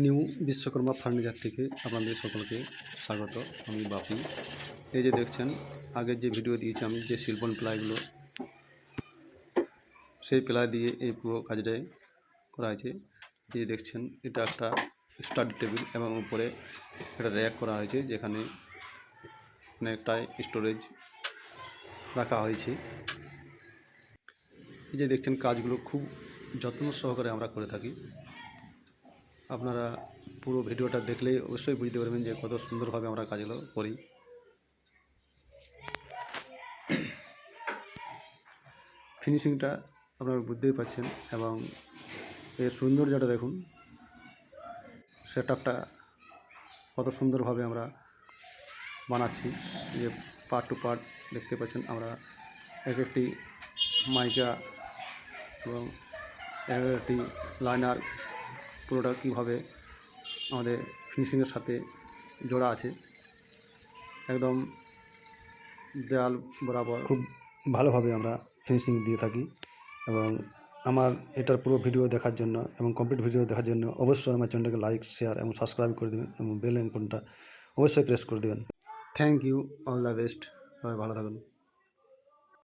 New Vishwakarma furniture থেকে আপনাদের সকলকে স্বাগত। আমি বাপি। এই যে দেখছেন, আগের যে ভিডিও দিয়েছি আমি, যে শিল্পন প্লাইগুলো, সেই প্লাই দিয়ে এই পুরো কাজটাই করা হয়েছে। এই যে দেখছেন, এটা একটা স্টাডি টেবিল এবং উপরে একটা র্যাক করা হয়েছে, যেখানে অনেকটাই স্টোরেজ রাখা হয়েছে। এই যে দেখছেন, কাজগুলো খুব যত্ন সহকারে আমরা করে থাকি। আপনারা পুরো ভিডিওটা দেখলেই অবশ্যই বুঝতে পারবেন যে কত সুন্দরভাবে আমরা কাজগুলো করি। ফিনিশিংটা আপনারা বুঝতেই পারছেন, এবং এর সৌন্দর্যটা দেখুন, সেটআপটা কত সুন্দরভাবে আমরা বানাচ্ছি। যে পার্ট টু পার্ট দেখতে পাচ্ছেন, আমরা এক একটি মাইকা এবং এক একটি লাইনার পুরোটা কীভাবে আমাদের ফিনিশিংয়ের সাথে জোড়া আছে, একদম দেয়াল বরাবর খুব ভালোভাবে আমরা ফিনিশিং দিয়ে থাকি। এবং আমার এটার পুরো ভিডিও দেখার জন্য এবং কমপ্লিট ভিডিও দেখার জন্য অবশ্যই আমার চ্যানেলটাকে লাইক, শেয়ার এবং সাবস্ক্রাইব করে দেবেন, এবং বেল আইকনটা অবশ্যই প্রেস করে দেবেন। Thank you, all the best, সবাই ভালো থাকুন।